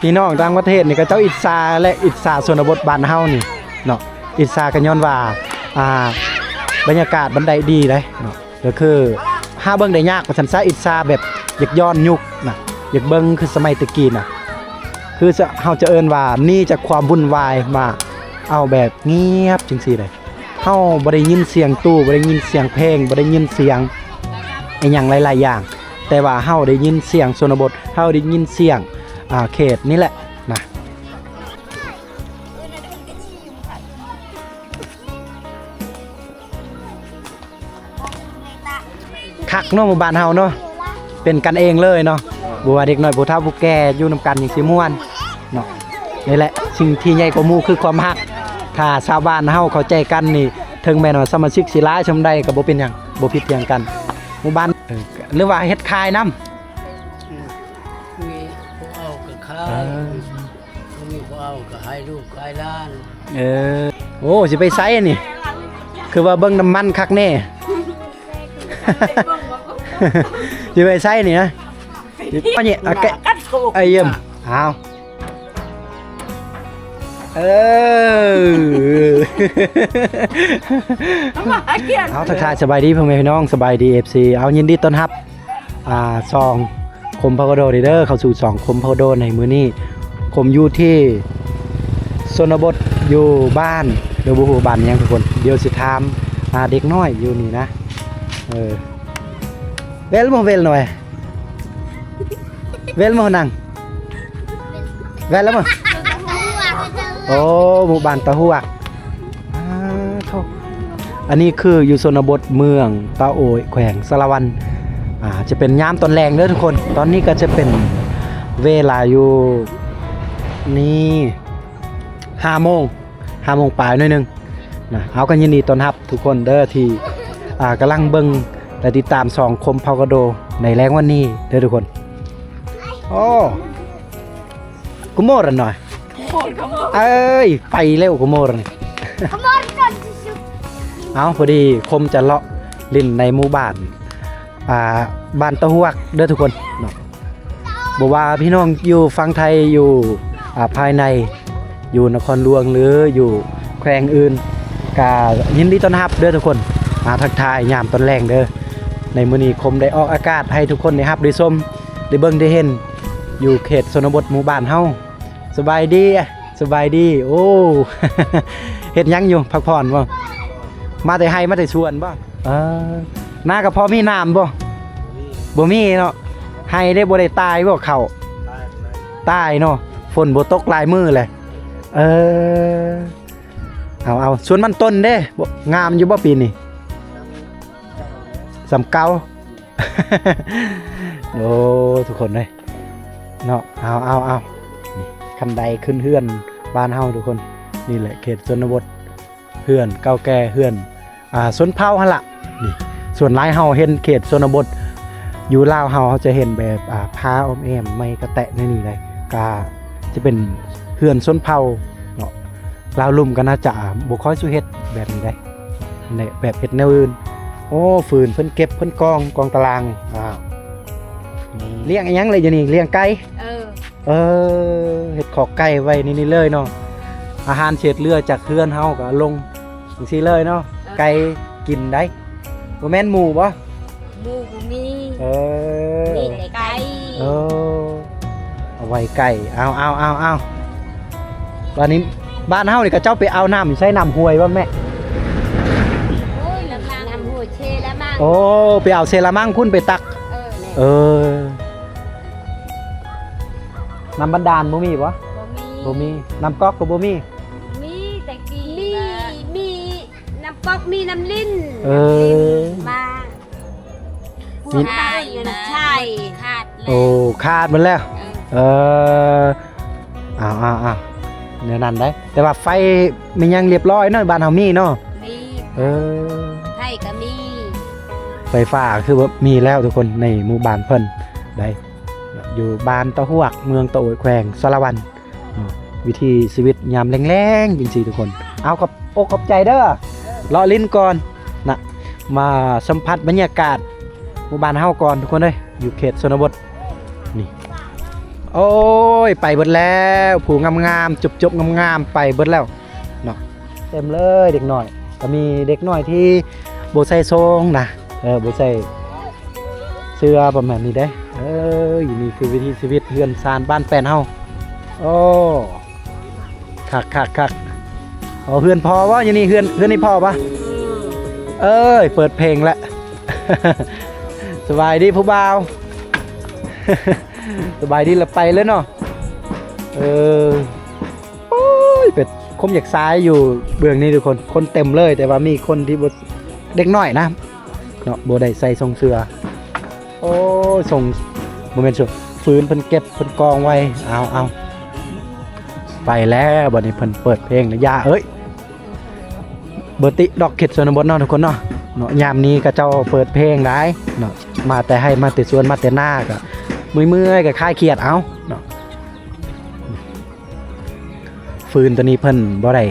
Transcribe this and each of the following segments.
พี่น้องต่างประเทศนี่ก็เจ้าอิจฉาและอิจฉาชนบทบ้านเฮานี่เนาะอิจฉากันย้อนว่าบรรยากาศบันไดดีเลยเนาะก็คือห้าเบิ่งได้ยากว่าซั่นซะอิจฉาแบบอยากย้อนยุคน่ะอยากเบิ่งคือสมัยตะกี้น่ะคือเฮาจะเอิ้นว่านี่จากความวุ่นวายมาเอาแบบเงียบจังซี่เลยเฮาบ่ได้ยินเสียงตู้บ่ได้ยินเสียงเพลงบ่ได้ยินเสียงไอ้หยังหลายๆอย่างแต่ว่าเฮาได้ยินเสียงชนบทเฮาได้ยินเสียงเขตนี่แหละนะคักเนาะหมู่บ้านเฮาเนาะเป็นกันเองเลยเนาะบัวเด็กน้อยผู้เฒ่าผู้แก่อยู่นำกันอย่างสิม่วนเนาะนี่แหละสิ่งที่ใหญ่กว่าหมู่คือความฮักถ้าชาวบ้านเฮาเข้าใจกันนี่ถึงแม้ว่าสมาชิกสิหลายชำใดก็บ่เป็นหยังบ่ผิดเพียงกันหมู่บ้านหรือว่าเฮ็ดคายนำมีผู้เอาก็ขายมีผู้เอาก็ให้ลูกขายล้านโอ้สิไปไสนี่คือว่าเบิ่งน้ำมันคักแน่สิไปไสนี่นะอันนี้ไอ้เยี่ยมเอาเอาทักทายสบายดีพ่อแม่พี่น้องสบายดี FC เอายินดีต้อนรับซองคมพาวโดเด้อเข้าสู่ซองคมพาวโดในมื้อนี้ผมอยู่ที่ชนบทอยู่บ้านเดี๋ยวบ่ฮู้บ้านหยังทุกคนเดี๋ยวสิถามเด็กน้อยอยู่นี่นะเวลหน่อยเวลนั่งเวลแล้วมั้งโอ้หมู่บ้านตะหวกอันนี้คืออยู่ชนบทเมืองตะโอยแขวงสารวันจะเป็นยามตอนแรงเด้อทุกคนตอนนี้ก็จะเป็นเวลาอยู่นี่5 โมงปลายหน่อยนึงนะเอากันยินดีต้อนรับทุกคนเด้อที่กำลังเบิ่งและติดตามซองคมพาวกระโดในแรงวันนี้เด้อทุกคนโอ้กุโมรันหน่อยเอ้ยไปเร็วกุโมรันเอาพอดีคมจะเลาะลิ้นในหมู่บ้านบ้านตะหวกเด้อทุกคนเนาะบอกว่าพี่น้องอยู่ฝั่งไทยอยู่ภายในอยู่นครหลวงหรืออยู่แขวงอื่นก็ยินดีต้อนรับเด้อทุกคนมาทักทายยามตอนแรงเด้อในมื้อนี้คมได้ออกอากาศให้ทุกคนได้รับได้ชมได้เบิ่งได้เห็นอยู่เขตชนบทหมู่บ้านเฮาสบายดีโอ้ เฮ็ดหยังอยู่พักผ่อนบ่มาแต่ให้มาแต่ชวนบ่หน้าก็พอมีน้ำบ่มีเนาะให้ได้บ่ได้ตายบ่เข้าตายเนาะฝนบ่ตกหลายมื้อเลยเอาสวนมันต้นเด้งามอยู่บ่ปีนี้สำเกา โอ้ทุกคนเลยเนาะเอานี่คันไดขึ้นเฮือนบ้านเฮาทุกคนนี่แหละเขตชนบทเฮือนเก่าแก่เฮือนสวนเผาหั่นล่ะนี่ส่วนหลายเฮาเห็นเขตชนบทอยู่ลาวเฮาจะเห็นแบบผ้าอ้อมแอมไม้กระแตะในนี่เลยก็จะเป็นเฮือนชนเผาเนาะลาวลุ่มก็น่าจะบ่ค่อยสิเฮ็ดแบบนี้ได้เนี่ยแบบเฮ็ดแนวอื่นโอ้ฝืนเพิ่นเก็บเพิ่นกองตารางเลี้ยงอีหยังเลยอยู่นี่เลี้ยงไก่เฮ็ดขอกไก่ไว้นี่เลยเนาะอาหารเศษเรือจากเฮือนเฮาก็ลงจังซี่เลยเนาะไก่กินได้บ่แม่นหมูบ่หมูบ่มีมีแต่ไก่เอาไว้ไก่เอาตอนนี้บ้านเฮานี่ก็เจ้าไปเอาน้ำใช้น้ำห้วยบ่แม่โอ้ยน้ำห้วยเชละมั่งโอ้ไปเอาเซรามั่งพุ่นไปตักน้ำบันดาลบ่มีบ่มีน้ำก๊อกก็บ่มีแต่กี้มีน้ำก๊อกมีน้ำลิ้นมามีได้นะใช่ขาดแล้วขาดหมดแล้วเอาเนี่ยนั่นได้แต่ว่าไฟมันยังเรียบร้อยเนาะบ้านเฮามีเนาะมีไฟก็มีไฟฟ้าคือว่ามีแล้วทุกคนในหมู่บ้านเพิ่นได้อยู่บ้านตะหวกเมืองตะโอยแขวงสารวันวิธีชีวิตยามแรงๆจริงๆทุกคนเอากับอกขอบใจเด้อเลาะลิ้นก่อนนะมาสัมผัสบรรยากาศหมู่บ้านเฮาก่อนทุกคนเลยอยู่เขตชนบทนี่ โอ้ยไปเบิดแล้วผูงามๆจุบๆงามๆไปเบิดแล้วเนาะเต็มเลยเด็กน้อยก็มีเด็กน้อยที่บ่ใส่ทรงนะบ่ใส่เสื้อประมาณนี้ได้อยู่นี่คือวิถีชีวิตเฮือนซานบ้านแป้นเฮาโอ้คักเอาเฮือนพอวะอยู่นี่เฮือนนี่พอปะเปิดเพลงแล้ว สบายดีผู้บ่าว สบายดีละไปเลยเนาะโอ้ยเป็ดคมอยากซ้ายอยู่เบื้องนี้ทุกคนเต็มเลยแต่ว่ามีคนที่เด็กน้อยนะเนาะบ่ได้ใส่ทรงเสื้อโอ้ยส่งโมเมนต์สุดฟื้นเพิ่นเก็บเพิ่นกองไว้เอาไปแล้วบัดนี้เพิ่นเปิดเพลงนะย่าเอ้ยเบอร์ติดอกเข็ดสนบทเนาะทุกคนเนาะยามนี้ก็เจ้าเปิดเพลงได้เนาะมาแต่ให้มาแต่สวนมาแต่หน้าก็เมื่อยก็คลายเครียดเอาเนาะฟืนตัวนี้เพิ่นบ่ได้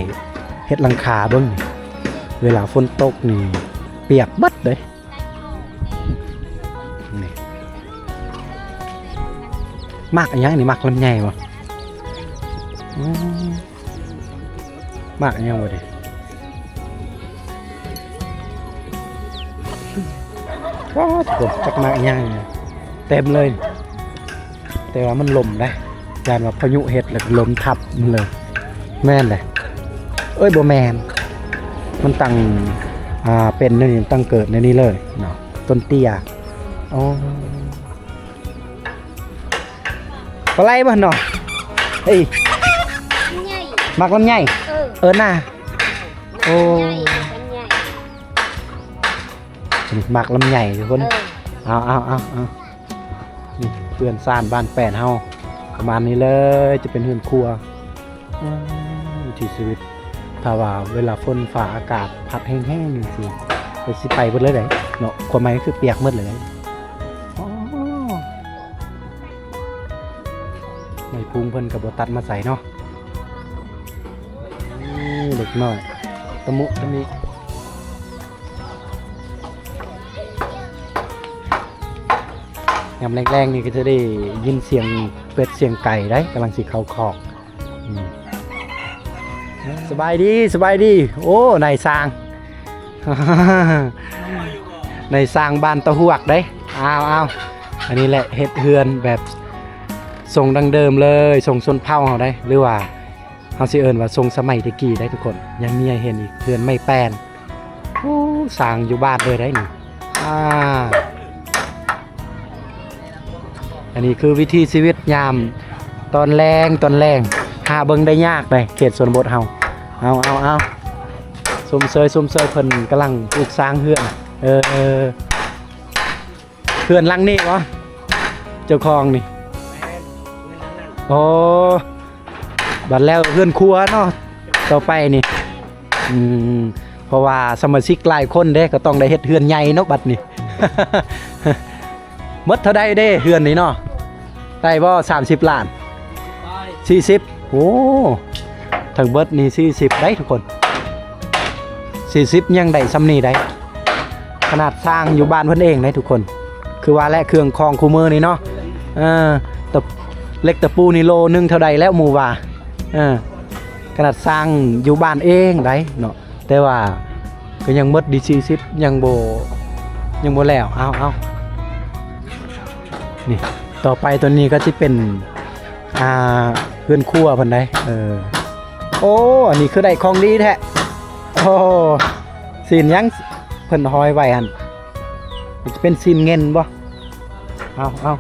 เฮ็ดหลังคาเบิ่งเวลาฝนตกนี่เปียกเบิดเลยนี่มักอันยังนี่มักลำไยบ่มักอันยังบ่ดิว้าวผมจักมากยังเต็มเลยแต่ว่ามันลมได้ยานว่าพายุเห็ดแล้วลมทับมันเลยแม่นเลยบ่แมนมันตั้งเป็นนี่ตั้งเกิดในนี้เลยเนาะต้นเตี้ยอ๋อปลาไหลบ่เนาะเฮ้ยมักลำไยน่ะโอ้หมักลำใหญ่ทุกคนเอานี่เพื่อนซ่านบ้านแปดเฮาประมาณนี้เลยจะเป็นเฮือนครัวที่ชีวิตถ้าว่าเวลาฝนฝ่าอากาศพัดแห้งๆอย่างสิไปสิไปหมดเลยได้เนาะความหมายคือเปียกหมดเลยไม่พุงเพิ่นกับบตัดมาใส่เนาะเด็กน้อยตะมุตะมิยามแรงๆนี่ก็จะได้ยินเสียงเป็ดเสียงไก่ได้กำลังสิเข้าคอกสบายดีโอ้นายสร้าง นายสร้างบ้านตะหวกได้เอาอันนี้แหละเฮ็ดเฮือนแบบทรงดังเดิมเลยทรงชนเผ่าเฮาได้หรือว่าเฮาสิเอิ้นว่าทรงสมัยตะกี้ได้ทุกคนยังมีให้เห็นอีกเฮือนไม่แป้นโอ้สร้างอยู่บ้านเลยได้นี่อันนี้คือวิถีชีวิตยามตอนแรงหาเบิ่งได้ยากเลยเขตชนบทเฮาเอาสมเซยเพิ่นกำลังปลูกสร้างเฮือนเฮือนหลังนี้วะเจ้าของนี่โอ้บัดแล้วเฮือนครัวเนาะต่อไปนี่เพราะว่าสมาชิกหลายคนเด้ก็ต้องได้เฮ็ดเฮือนใหญ่เนาะบัดนี้ หมดเท่าใดเด้เฮือนนี่เนาะได้บ่30 ล้าน40โอ้ทั้งเบิดนี่40ได้ทุกคน40ยังได้ซ้ำนี่ได้ขนาดสร้างอยู่บ้านเพิ่นเองได้ทุกคนคือว่าและเครื่องคองคู่มือนี่เนาะตะเล็กตะปูนี่โลนึงเท่าใดแล้วหมู่ว่าขนาดสร้างอยู่บ้านเองได้เนาะแต่ว่าก็ยังหมดดี40ยังบ่แล้วเอานี่ต่อไปตัวนี้ก็จะเป็นเพื่อนครัวเพิ่นได้โอ้อันนี้คือได้ของดีแท้โอ้ซีนยังเพิ่นห้อยไว้หั่นมันจะเป็นซีนเงินบ่เอา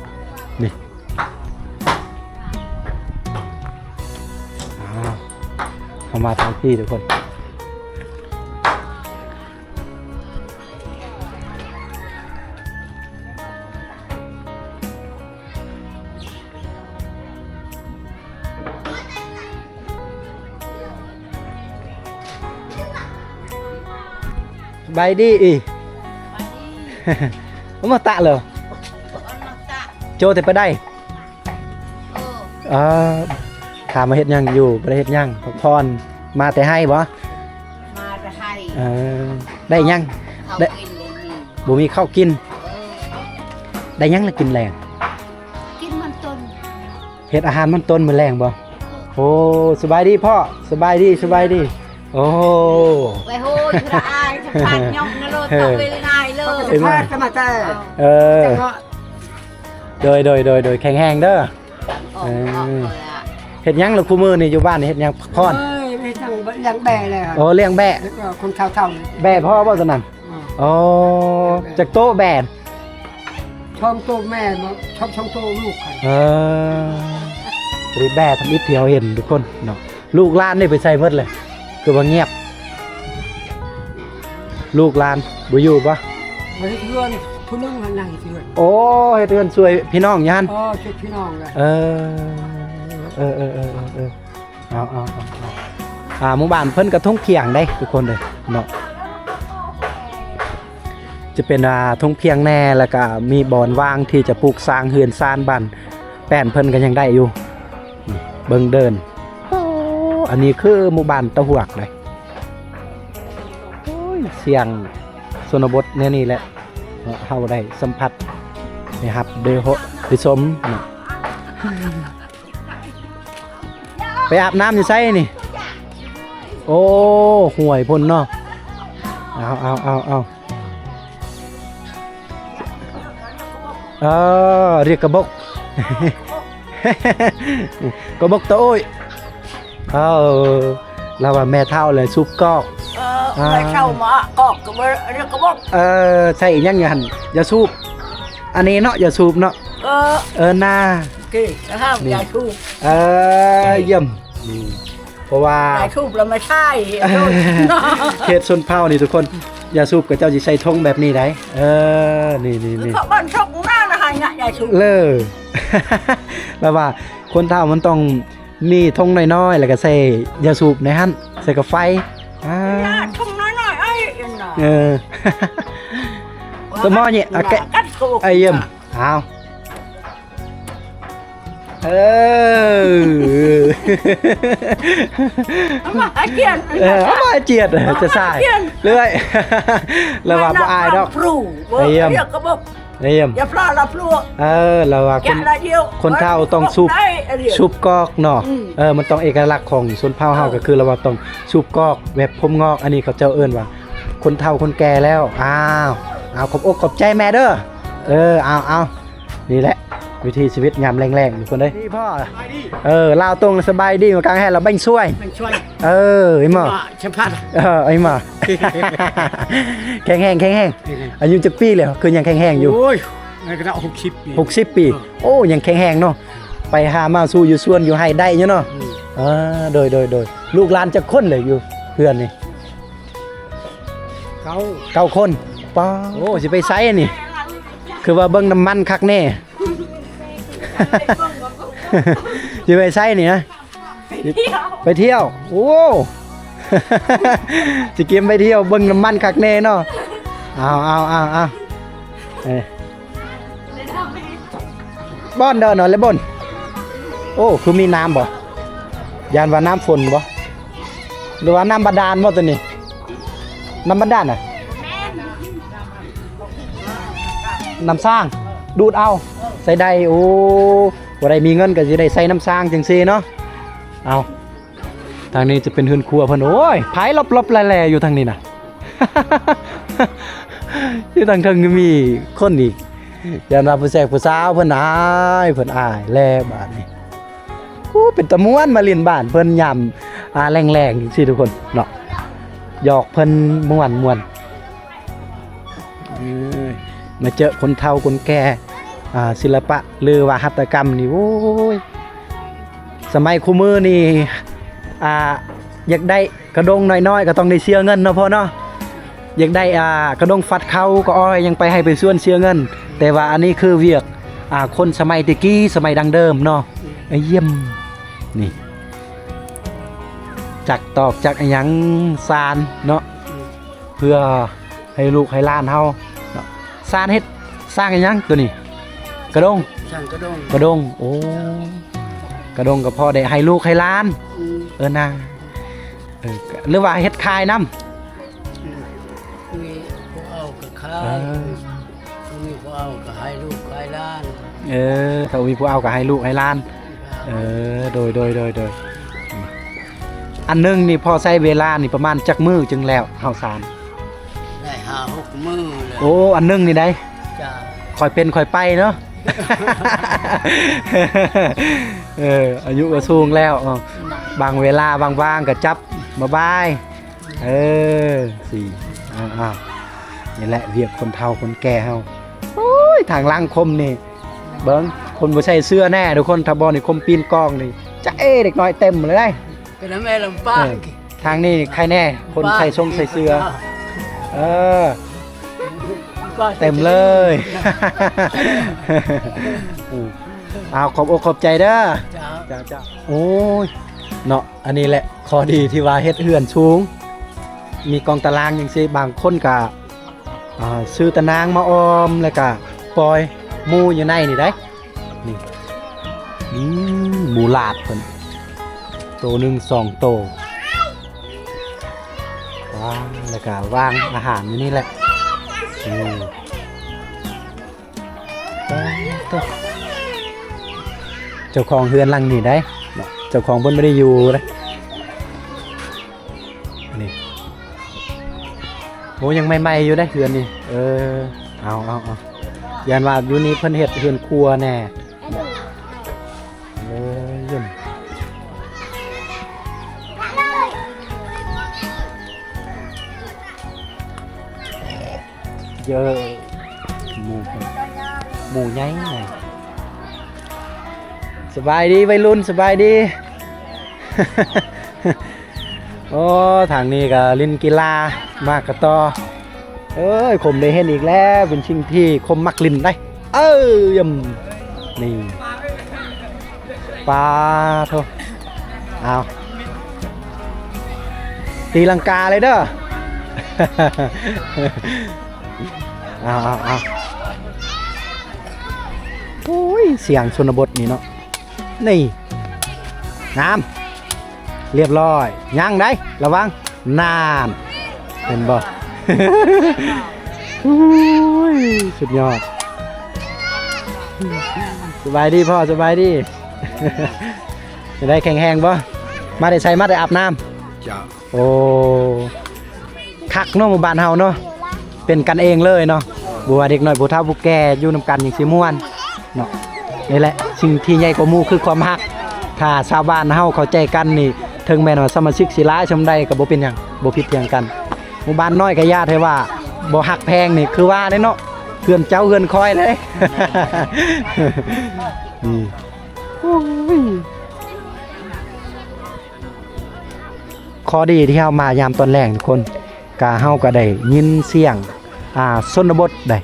นี่เข้ามาทางที่ทุกคนบายดีมาตะเลยโจแต่ไปได้ขามาเฮ็ดยังอยู่ประเทศยังพักพรมาแต่ให้บ่มาแต่ให้ได้ยังได้บ่มีข้าวกินได้ยังแล้วกินแรงกินมันต้นเ ฮ็ดอาหารมันต้นมื้อแรงบ่โอ้สบายดีพ่อสบายดีสบายดีโอ้ ไปโหยละอายสะพานย่องนรกตะเวลนายเลย เห็นไหม จะมาแต่ เออโดยแข็งแรงเด้อ ออกเลยอะ เฮ็ดหยังล่ะคู่มื้อนี่อยู่บ้านนี่เฮ็ดหยังพักผ่อน ไม่ต้องเลี้ยงแบ่เลยครับ โอ้เลี้ยงแบะ แล้วก็คนเท่า แบะพ่อบ่ซั่นนั่น ๆ อ๋อจากโต๊ะแบะ ช่องโตแม่มาช่องโตลูกครับ เออรีแบะทำอิฐที่เราเห็นทุกคนเนาะลูกหลานนี่ไปใส่หมดเลยคือว่าเงียบ ลูกหลานบ่อยู่ปะ มาเพื่อนผู้นึงมันนั่งเพื่อน โอ้เฮ็ดเรือนสวยพี่น้องยัน อ๋อช่วยพี่น้องเลย เออเอาหมู่บ้านเพิ่นกระทงเพียงได้ทุกคนเลยเนาะจะเป็นทงเพียงแน่แล้วก็มีบ่อนว่างที่จะปลูกสร้างเฮือนซ่านบ้านแป้นเพิ่นก็ยังได้อยู่นี่เบิ่งเดินโอ้อันนี้คือหมู่บ้านตะหวกเลยโอ้ยเสียงชนบทแน่นี่แหละเฮาได้สัมผัสนะครับโดยชมนะไปอาบน้ำอยู่ไสนี่โอ้ห่วยพ่นเนาะเอาเรียกกระบอก กระบอกตะโอ้ยเราว่าแม่เท่าเลยซุปกอก ไปเข้ามากอกกับเรื่องกระบอก ใส่อีกอยังหันอย่าสูบอันนี้เนาะอย่าสูบเนาะหน้า กี่แล้วห้ามอย่าชูบ เยี่ยมเพราะว่า อย่าชูบเราไม่ใช่ เขตชนเผ่านี่ทุกคนอย่าสูบกับเจ้าสิใส่ธงแบบนี้ได้นี่ เขาบ้านชกหน้านะฮะอย่าชูบ เลอ แล้วว่าคนเฒ่ามันต้องมีธงน้อยๆแล้วก็ใส่ยาสูบในหั่นใส่กับไฟชกน้อยๆไอ้ยันน่ะ ตัวหม้อนี่แกะไอ้เยี่ยมเอาเอามาเจียน เอามาเจียดจะใส่เรื่อยแล้วว่าบ่อายดอก ไอ้เยี่ยมกระบอก ไอ้เยี่ยม อย่าพลาดละพลัว แล้วว่าคนเฒ่าต้องสูบกอกเนาะมันต้องเอกลักษณ์ของชนเผ่าเฮาก็คือเราว่าต้องสูบกอกแบบผมงอกอันนี้เขาเจ้าเอิ้นว่าคนเฒ่าคนแก่แล้วเอาขอบอกขอบใจแม่เด้อเอานี่แหละวิธีชีวิตยามแรงๆทุกคนเด้ยนี่พ่อลาวตรงสบายดีมากลางแห่เราแบ่งช่วยไอ้หมอ เฉพาะ ไอ้หมอ แข็งแห้งอายุจักปีแล้วคือยังแข็งแห้งอยู่ โอ้ยในกระดาษ60 ปีโอ้ยังแข็งแห้งเนาะไปหามาสู้อยู่ส่วนอยู่ให้ได้เนาะโดยลูกหลานจะคนเลยอยู่เพื่อนนี่9 คนป้าโอ้สิไปไซนี่คือว่าเบิ่งน้ำมันคักแน่ สิไปไซนี่นะไปเที่ยวโอ้ สิเก็บไปเที่ยวเบิ่งน้ำมันคักแน่เนาะเอาบ่อนเด้อเนาะเลยบ่นโอ้คือมีน้ำบ่ยานว่าน้ำฝนบ่หรือว่าน้ำบาดาลบ่ตัวนี้น้ำบาดาลน่ะน้ำสร้างดูดเอาใส่ได้โอ้บ่ได้มีเงินก็สิได้ใส่น้ำสร้างจังซี่เนาะเอาทางนี้จะเป็นเฮือนครัวเพิ่นโอ้ยไผลบๆแล่ๆอยู่ทางนี้น่ะ ที่ทางเทิงก็มีคนอีกยันว่าผู้แสกผู้สาวเพิ่นอายแลบาดนี้โอ้เป็นตะม่วนมาเล่นบ้านเพิ่นยามแรงๆจังซี่ทุกคนเนาะหยอกเพิ่นม่วนมาเจอคนเฒ่าคนแก่ศิลปะหรือว่าหัตถกรรมนี่โอ้ยสมัยคุมือนี่อยากได้กระดงน้อยๆก็ต้องได้เสียเงินเนาะพ่อเนาะอยากได้กระดงฟัดเขาก็อ้อยยังไปให้ไปส่วนเสียเงินแต่ว่าอันนี้คือเวียกคนสมัยตะกี้สมัยดังเดิมเนาะไอ้เยี่ยมนี่จักตอกจักหยังซานเนาะเพื่อให้ลูกให้หลานเฮาเนาะซานเฮ็ดสร้างหยังตัวนี้กระดงโอ้กระดงก็พอได้ให้ลูกให้หลานนะหรือว่าเฮ็ดคายน้ำมีพวกเอากับข้าวมีพวกเอากับให้ลูกให้ล้านเขามีผู้เอาก็ให้ลูกให้หลาน โดยอันหนึงนี่พอใช้เวลานี่ประมาณจักมื้อจึงแล้วข้าวสาร ได้5-6 มื้อเลย โอ้อันหนึงนี่ได้ จ้า ค่อยเป็นค่อยไปเนาะ อายุก็สูงแล้วบางเวลาบางๆก็จับมาบายสี่นี่แหละเรียกคนเฒ่าคนแก่เฮาโอ้ยทางล่างคมนี่เบิ่งคนบ่ใส่เสื้อแน่ทุกคนถ้าบ่นี่คมปีนกองนี่จะเด็กน้อยเต็มเลยได้ ก็น้ำแม่ลำปาง ทางนี้ใครแน่คนใส่ทรงใส่เสื้อเต็มเลย เอาขอบอกขอบใจเด้อ จ้าโอ้ยเนาะอันนี้แหละข้อดีที่ว่าเฮ็ดเฮือนสูงมีกองตารางจังซี่บางคนก็ซื้อตะนางมาออมแล้วก็ปล่อยหมูอยู่ในนี่ได้นี่หมูลาดเพิ่นโตหนึ่ง2 โตวางแล้วก็วางอาหารอยู่นี่แหละเจ้าของเฮือนหลังนี่ได้เจ้าของเพิ่นไม่ได้อยู่นะนี่โหยังใหม่ๆอยู่ได้เฮือนนี่เอายันว่าอยู่นี่เพิ่นเฮ็ดเฮือนครัวแน่ยิ่มเยอะหมูใหญ่ไงสบายดีวัยรุ่นสบายดี โอ้ทางนี้ก็เล่นกีฬามากกระต่อคมได้เห็นอีกแล้วเป็นชิงที่คมมักลินได้ยำนี่ปลาโถเอาตีลังกาเลยเด้อ เอาโอ้ยเสียงชนบทนี่เนาะนี่งามเรียบร้อยย่างได้ระวังนานเห็นบ่ สุดยอดสบายดีพ่อสบายดี จะได้แข็งแรงบ่มาได้ใส่มาได้อาบน้ำจ้าโอ้คักเนาะหมู่บ้านเฮาเนาะเป็นกันเองเลยเนาะบัวเด็กน้อยผู้เฒ่าผู้แก่อยู่นำกันอย่างสิม่วนเนาะนี่แหละสิ่งที่ใหญ่กว่าหมู่คือความฮักถ้าชาวบ้านเฮาเข้าใจกันนี่ถึงแม้ว่าสมาชิกสิหลายชมใดก็บ่เป็นหยังบ่ผิดเถียงกันหมู่บ้านน้อยก็ญาติให้ว่าบ่ฮักแพงนี่คือว่าเด้เนาะเฮือนเจ้าเฮือนคอยเลย นี่ข้อดีที่เฮามายามตอนแรกทุกคนกะเฮาก็ได้ยินเสียงชนบทได้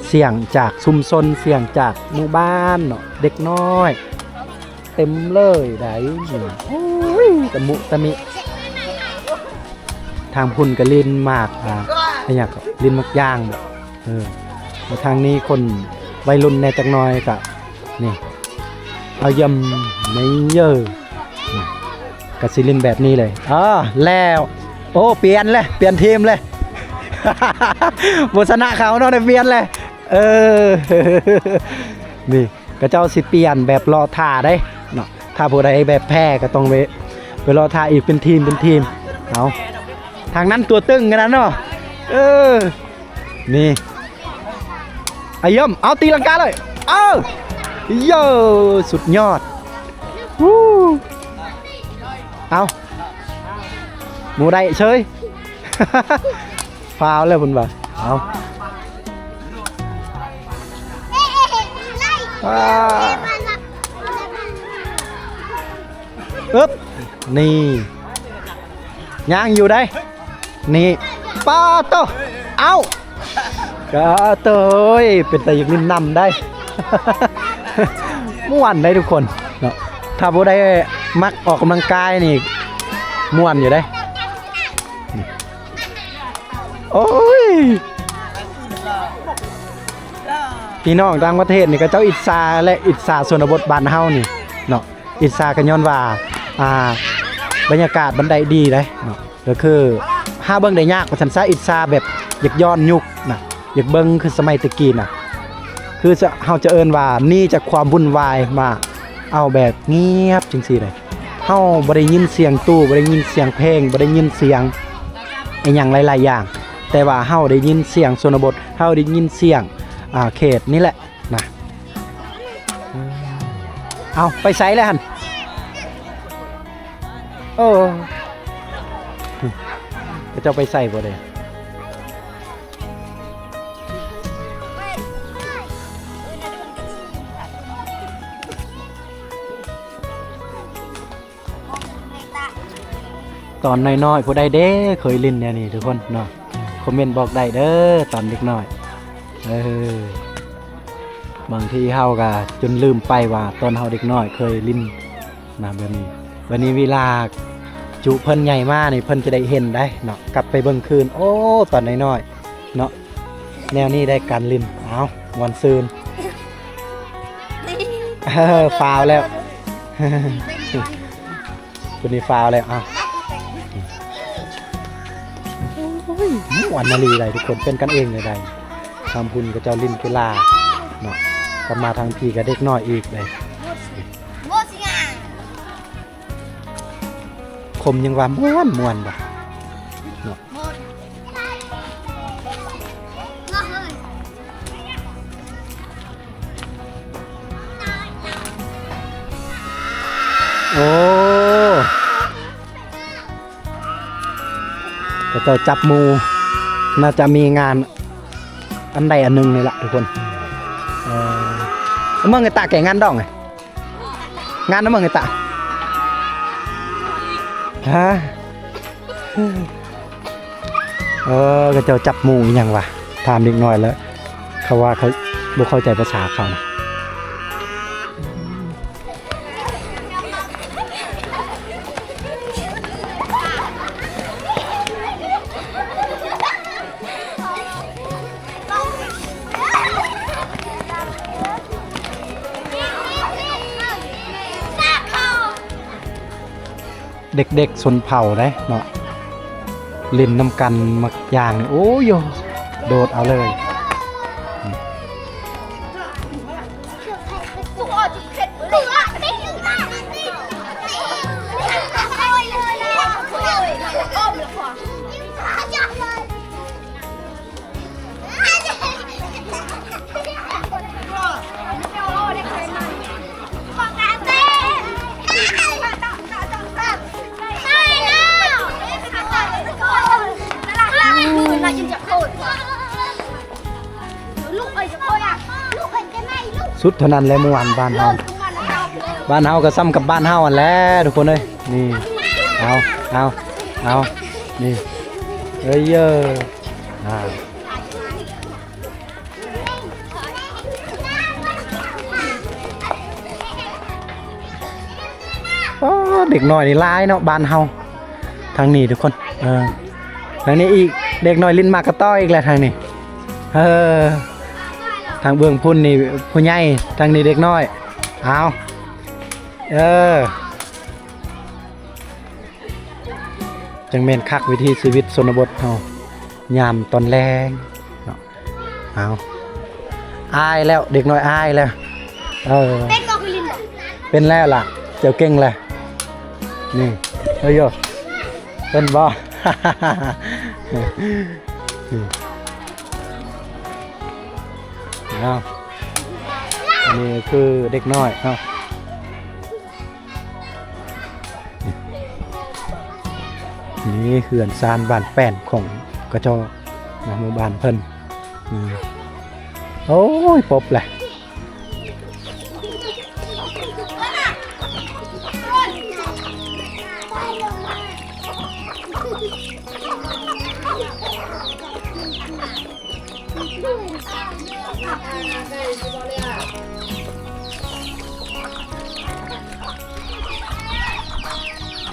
เสียงจากชุมชนเสียงจากหมู่บ้านเนาะเด็กน้อยเต็มเลยได้โอ้ยตะมุตะมิทางพุ่นก็ลินมากอะไรอย่างก็ลินมักย่างแบบทางนี้คนวัยรุ่นในจักหน่อยก็นี่เอายำไม่เยอะกสิลินแบบนี้เลยแล้วโอ้เปลี่ยนเลยเปลี่ยนทีมเลย บชนะเขาเนาะได้เปลี่ยนเลยนี่กระเจ้าสิเปลี่ยนแบบรอท่าได้เนาะถ้าผู้ใดแบบแพ้ก็ต้องไปรอท่าอีกเป็นทีมเอาทางนั้นตัวตึงกันนะเนาะนี่ไอ้ย่อมเอาตีลังกาเลยโย่สุดยอดเอาหมูได้เฉย ฟาวเลยบุญบ่เอาอึ๊บนี่ย่างอยู่ได้นี่ป้าโตเอาก็เตยเป็นแต่ยังนิ่มนำได้ ม่วนได้ทุกคนเนาะถ้าผู้ใดมักออกกำลังกายนี่ม่วนอยู่ได้โอ้ยพี่น้องต่างประเทศนี่ก็เจ้าอิสาและอิสาชนบทบ้านเฮานี่เนาะอิสากันย้อนว่าบรรยากาศบันไดดีเลยเนาะก็คือห้าเบิ้งได้ยากกว่าสันซาอิสาแบบอยากย้อนยุคนะอยากเบิ้งคือสมัยตะกี้นะคือเฮาจะเอิ้นว่านี่จากความวุ่นวายมา เอาแบบเงียบจังซี่เลยเฮาบ่ได้ยินเสียงตู้บ่ได้ยินเสียงเพลงบ่ได้ยินเสียงอีหยังหลายๆอย่างแต่ว่าเฮาได้ยินเสียงชนบทเฮาได้ยินเสียงเขตนี่แหละนะเอาไปไสแล้วหั่นโอ้ก็เจ้าไปใส่บ่ได้ตอนน้อยๆผู้ใดเด้เคยเล่นแนวนี้ทุกคนเนาะคอมเมนต์บอกได้เด้อตอนเด็กน้อยบางทีเฮาก็จนลืมไปว่าตอนเฮาเด็กน้อยเคยเล่นนะแบบนี้วันนี้เวลาจุเพิ่นใหญ่มากนี่เพิ่นจะได้เห็นได้เนาะกลับไปเบิ่งคืนโอ้ตอนน้อยๆเนาะแนวนี้ได้การเล่นเอาวันซืนฟาวแล้วคนนี้ฟาวแล้วอ้าววันนาลีใดทุกคนเป็นกันเองเลยใดทำบุญกับเจ้าลินกีฬาเนาะกลับมาทางพี่กับเด็กน้อยอีกเลยคมยังว่าม้วนบ่เนาะโอ้ก็เจ้าจับมูน่าจะมีงานอันใดอันหนึ่งนี่แหละทุกคนเมื่อไงตาแก่งานดองไงงานนั้นเมื่อไงตาฮะก็เจ้าจับมูอย่างวะถามเด็กน้อยแล้วเขาว่าเขาบ่เข้าใจภาษาเขานะเด็กๆสนเผ่าได้เนาะเล่นน้ำกันมักอย่างนี่โอ้ยโดดเอาเลยสุดเท่านั้นแหละเมื่อวานบ้านเฮาก็ซ้ำกับบ้านเฮาอันแล้วทุกคนเอ้ยนี่เอานี่เยอะเด็กน้อยนี่ร้ายเนาะบ้านเฮาทางนี้ทุกคนทางนี้อีกเด็กน้อยลิ้นมากระต้อยอีกแล้วทางนี้ทางเบื้องพุ่นนี่ผู้ใหญ่ทางนี้เด็กน้อยเอาจังเมนคักวิธีชีวิตชนบทเฮายามตอนแรงเนาะเอาอายแล้วเด็กน้อยอายแล้วเป็นแล้วล่ะเจ้าเก่งเลยนี่โยเป็นบ่นี่คือเด็กน้อยเนาะนี่เขื่อนซานบ้านแป้นของกระจอกหมู่บ้านเพิ่นโอ้ยปบแหละ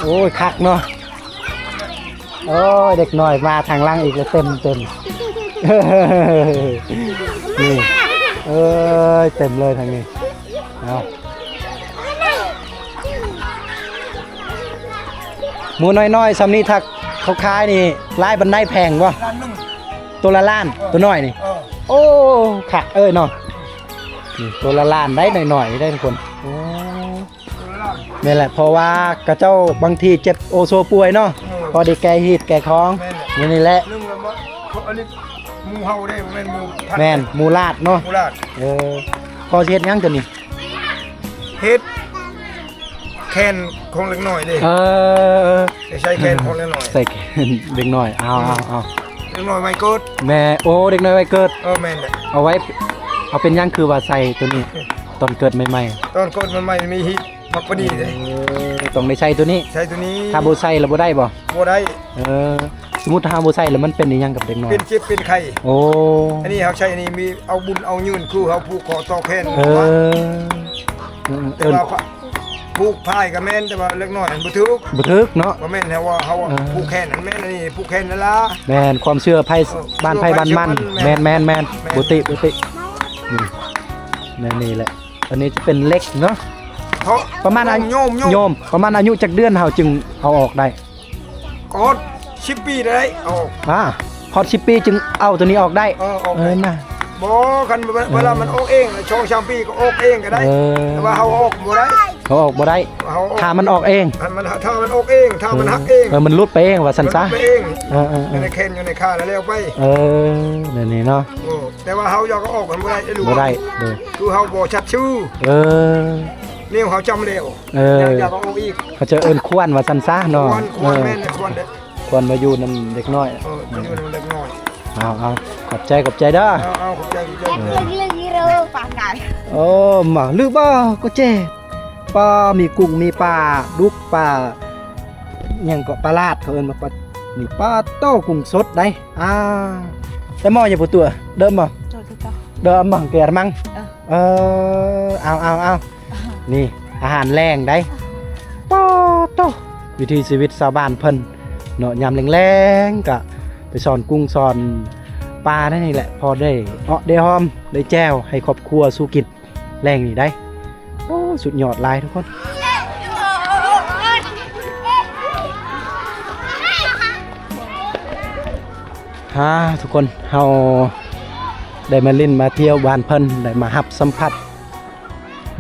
โอ้ยคักเนาะโอ้ยเด็กหน่อยมาทางล่างอีกแล้วเต็มนี่เต็มเลยทางนี้เอาหมูน้อยๆซ้ำนี้ทักเขาขายนี่ไล่บันไดแพงวะตัวละล้านตัวน้อยนี่โอ้ค่ะเนาะนี่ตัวละล้านได้หน่อยๆได้ทุกคนโอ้ นี่แหละเพราะว่ากระเจ้าบางทีเจ็บโอโซป่วยเนาะพอได้แก้ฮีดแก้ท้องนี่แหละ นึ่งแล้วบ่อันนี้หมูเฮาได้บ่แม่นหมูพันธุ์ แม่นหมูลาดเนาะ หมูลาด พอสิเฮ็ดหยังตัวนี้ เฮ็ดแคนของเล็กน้อยเด้ได้ใช้แคนของเล็กน้อย ใส่เด็กน้อยเอา เล็กน้อยไม่เกิด แม่โอ้เด็กน้อยไว้เกิด แม่นแหละ เอาไว้เอาเป็นหยังคือว่าใส่ตัวนี้ตอนเกิดใหม่ ตอนเกิดมันไม่มีฮิตมักปานนี้เด้ ต้องได้ใส่ตัวนี้ ใช้ตัวนี้ ถ้าบ่ใส่แล้วบ่ได้บ่ บ่ได้ สมมุติถ้าบ่ใส่แล้วมันเป็นอีหยังกับเด็กน้อย เป็นเจ็บเป็นไข้ โอ้ อันนี้เขาใช้อันนี้มีเอาบุญเอายืนคือเขาผูกคอต่อแขน แต่ว่าผูกพายก็แม่นแต่ว่าเล็กน้อยมันบ่ถูก บ่ทึกเนาะ บ่แม่นแฮะว่าเขาผูกแขนนั่นแม่นอันนี้ผูกแขนนั่นล่ะ แม่นความเชื่อไผบ้านไผบ้านมันแม่นบุตินี่แหละอันนี้จะเป็นเล็กเนาะ เขา ประมาณอายุ โยม ประมาณอายุจักเดือนเฮาจึงเอาออกได้ กด10 ปีได้เอา พอ10 ปีจึงเอาตัวนี้ออกได้ ออกได้ น่ะ บ่กันเวลามันออกเองช่อง3ปีก็ออกเองก็ได้แต่ว่าเฮาออกบ่ได้ เขาออกบ่ได้ เฮา ถ้ามันออกเอง ถ้ามันออกเองถ้ามันหักเอง มันหลุดไปเองว่าซั่นซะ มันไปเอง เออ อยู่ในแคนอยู่ในขาแล้วไป นี่เนาะ แต่ว่าเฮาอยากก็ออกมันบ่ได้รู้ บ่ได้เลย คือเฮาบ่ชัดชื่อ นี่เขาจำเร็วอยากเอาอีก เขาจะเอิ้นควรว่าซั่นซะเนาะ ควรแม่นควรเด็ก ควรมาอยู่นำเด็กน้อย มันอยู่เล็กน้อย เอาขอบใจเด้อ เอาขอบใจ โอ้มาลือบ่ก็เจ๊ปลามีกุ้งมีปลาดุกปลาหยังก็ปลาลาดเขาเอิ้นมาปลานี่ปลาโต้กุ้งสดได้แต่หม้ออย่าบ่ตัวเดิมบ่เดิมบ่แกระมังเอานี่อาหารแรงได้ปอโตวิถีชีวิตชาวบ้านเพิ่นเนาะยามแรงๆก็ไปสอนกุ้งสอนปลาได้นี่แหละพอได้ได้หอมได้แจ้วให้ครอบครัวสู้กินแรงนี่ได้โอ้สุดยอดหลายทุกคนทุกคนเฮาได้มาเล่นมาเที่ยวบ้านเพิ่นได้มารับสัมผัส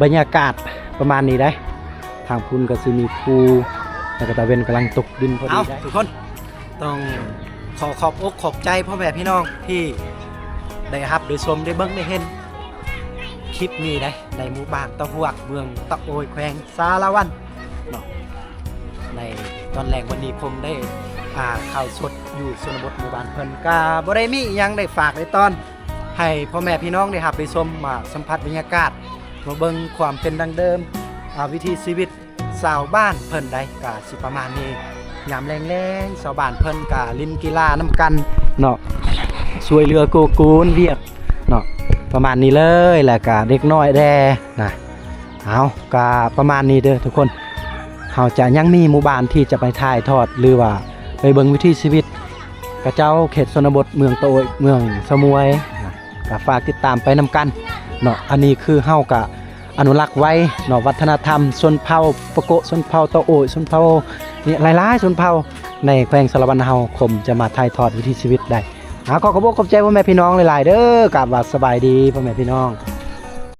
บรรยากาศประมาณนี้ได้ทางพุ่นก็สิมีภูแล้วก็ตะเวนกำลังตกดินพอดีได้ทุกคนต้องขอบอกขอบใจพ่อแม่พี่น้องที่ได้รับได้ชมได้เบิ่งได้เห็นคลิปนี้ได้ในหมู่บ้านตะหวกเมืองตะโอยแขวงสารวันเนาะในตอนแรกวันนี้ผมได้ข่าวสดอยู่ชนบทหมู่บ้านเพิ่นก็บ่ได้มีหยังได้ฝากได้ตอนให้พ่อแม่พี่น้องได้รับได้ชมมาสัมผัสบรรยากาศมาเบิ่งความเป็นดังเดิมวิถีชีวิตชาวบ้านเพิ่นได้ก็สิประมาณนี้ยามแรงๆชาวบ้านเพิ่นก็เล่นกีฬานำกันเนาะช่วยเหลือกูลเวียกเนาะประมาณนี้เลยแล้วก็เด็กน้อยแดนะเอาก็ประมาณนี้เด้อทุกคนเฮาจะยังมีหมู่บ้านที่จะไปถ่ายทอดหรือว่าไปเบิ่งวิถีชีวิตกระเจ้าเขตชนบทเมืองโตยเมืองสมวยนะก็ฝากติดตามไปนำกันเนาะอันนี้คือเฮาก็อนุรักษ์ไว้เนาะวัฒนธรรมชนเผ่าปะโกะชนเผ่าตะโอยชนเผ่านี่หลายๆชนเผ่าในแขวงสารวันเฮาคมจะมาถ่ายทอดวิถีชีวิตได้ขอขอบคุณขอบใจพ่อแม่พี่น้องหลายๆเด้อกราบว่าสบายดีพ่อแม่พี่น้อง